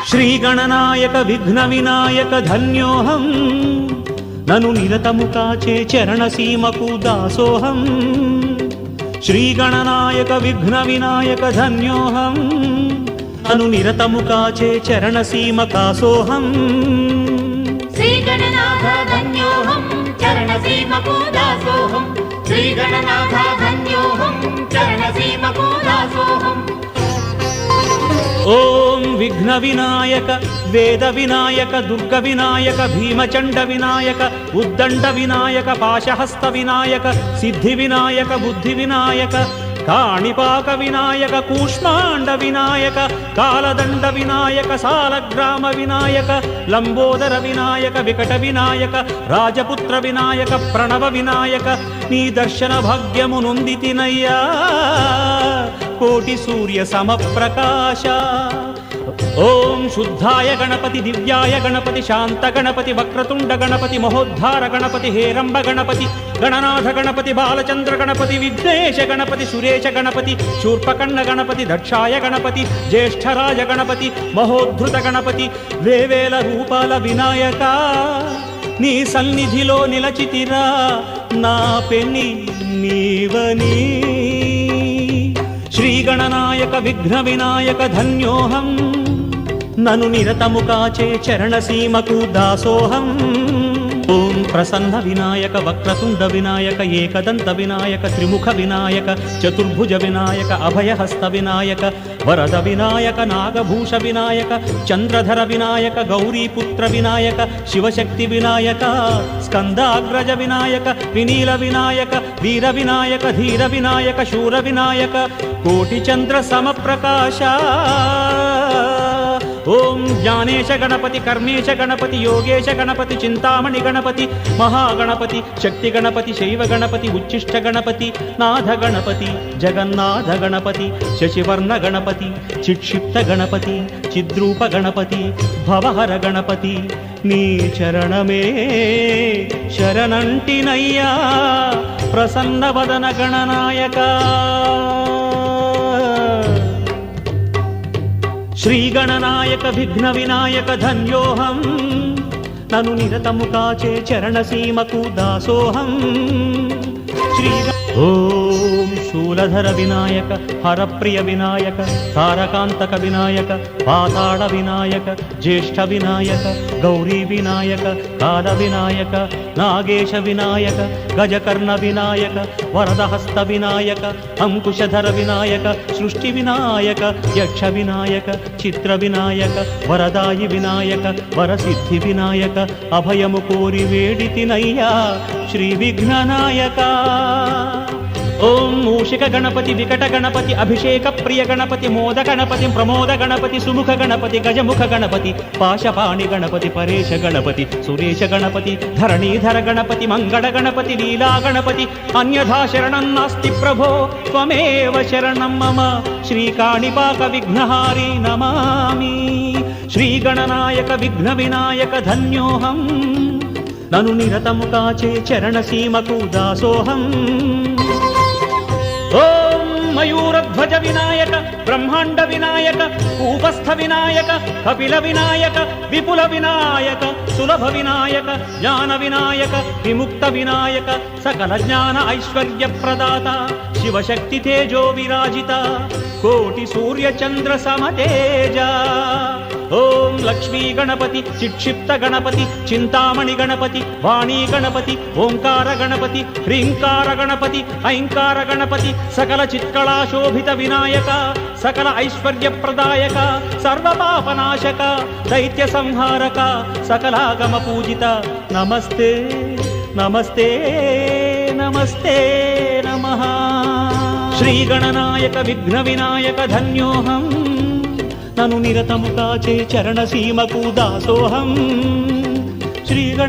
శ్రీగణనాయక విఘ్న వినాయక ధన్యోహం నను నిరతము కాచే చరణ సీమకు దాసోహం శ్రీగణనాయక విఘ్న వినాయక ధన్యోహం నను నిరతము కాచే చరణ సీమ కాసోహం శ్రీగణనాథ ధన్యోహం చరణ సీమకు దాసోహం శ్రీగణనాథ ధన్యోహం చరణ సీమకు దాసోహం ఓం విఘ్న వినాయక వేద వినాయక దుర్గ వినాయక భీమచండ వినాయక ఉద్దండ వినాయక పాశహస్త వినాయక సిద్ధి వినాయక బుద్ధి వినాయక కాణిపాక వినాయక కూష్మాండ వినాయక కాలదండ వినాయక సాలగ్రామ వినాయక లంబోదర వినాయక వికట వినాయక రాజపుత్ర వినాయక ప్రణవ వినాయక నీ దర్శన భాగ్యము నొందితినయ్యా కోటి సూర్య సమప్రకాశ ఓం శుద్ధాయ గణపతి దివ్యాయ గణపతి శాంత గణపతి వక్రతుండ గణపతి మహోద్ధార గణపతి హేరంబ గణపతి గణనాథ గణపతి బాలచంద్ర గణపతి విఘ్నేశ గణపతి సురేశ గణపతి శూర్పకర్ణ గణపతి దక్షాయ గణపతి జ్యేష్ఠరాజ గణపతి మహోద్ధృత గణపతి వేవేల రూపాల వినాయక నీ సన్నిధిలో నిలచితిరా నా పెన్ని నీవని శ్రీగణనాయక విఘ్న వినాయక ధన్యోహం నను నిరతము కాచే చరణ సీమకు దాసోహం ఓం ప్రసన్న వినాయక వక్రతుండ వినాయక ఏకదంత వినాయక త్రిముఖ వినాయక చతుర్భుజ వినాయక అభయహస్త వినాయక వరద వినాయక నాగభూష వినాయక చంద్రధర వినాయక గౌరీపుత్ర వినాయక శివశక్తి వినాయక స్కందాగ్రజ వినాయక వినీల వినాయక వీర వినాయక ధీర వినాయక శూర వినాయక కోటి చంద్ర సమప్రకాశ ఓం జ్ఞానేశ గణపతి కర్మేశ గణపతి యోగేశ గణపతి చింతామణి గణపతి మహాగణపతి శక్తి గణపతి శైవ గణపతి ఉచ్చిష్ట గణపతి నాథ గణపతి జగన్నాథ గణపతి శశివర్ణ గణపతి చిక్షిప్త గణపతి చిద్రూప గణపతి భవహర గణపతి నీ చరణమే శరణంటినయ్యా ప్రసన్న వదన గణనాయక శ్రీగణనాయక విఘ్న వినాయక ధన్యోహం నను నిరతము కాచే చరణ సీమకు దాసోహం ఓం శూలధర వినాయక హరప్రియ వినాయక తారకాంతక వినాయక పాతాళ వినాయక జ్యేష్ఠ వినాయక గౌరీ వినాయక కాల వినాయక నాగేశ వినాయక గజకర్ణ వినాయక వరదహస్త వినాయక అంకుశధర వినాయక సృష్టి వినాయక యక్ష వినాయక చిత్ర వినాయక వరదాయి వినాయక వరసిద్ధి వినాయక అభయము కోరి వేడితినయ్యా శ్రీ విఘ్ననాయక ఓం మూషిక గణపతి వికట గణపతి అభిషేక ప్రియ గణపతి మోద గణపతి ప్రమోద గణపతి సుముఖ గణపతి గజముఖ గణపతి పాశపాణి గణపతి పరేశ గణపతి సురేశ గణపతి ధరణీధర గణపతి మంగళ గణపతి లీలా గణపతి అన్యథా శరణం నాస్తి ప్రభో త్వమేవ శరణం మమ శ్రీకాణిపాక విఘ్నహారి నమామి శ్రీగణనాయక విఘ్న వినాయక ధన్యోహం నను నిరతము కాచే చరణ సీమకు దాసోహం ఓం మయూరధ్వజ వినాయక బ్రహ్మాండ వినాయక కూపస్థ వినాయక కపిల వినాయక విపుల వినాయక సులభ వినాయక జ్ఞాన వినాయక విముక్త వినాయక సకల జ్ఞాన ఐశ్వర్య ప్రదాత శివశక్తి తేజో విరాజిత కోటి సూర్య చంద్ర సమతేజ ఓం లక్ష్మీ గణపతి చిక్షిప్త గణపతి చింతామణి గణపతి వాణీ గణపతి ఓంకార గణపతి హ్రీంకార గణపతి ఐంకార గణపతి సకల చిత్కళాశోభిత వినాయక సకల ఐశ్వర్య ప్రదాయక సర్వపాపనాశక దైత్య సంహారక సకలాగమ పూజిత నమస్తే నమస్తే నమస్తే నమః శ్రీగణనాయక విఘ్న వినాయక ధన్యోహం నను నిరతము కాచే చరణ సీమకు దాసోహం శ్రీగణ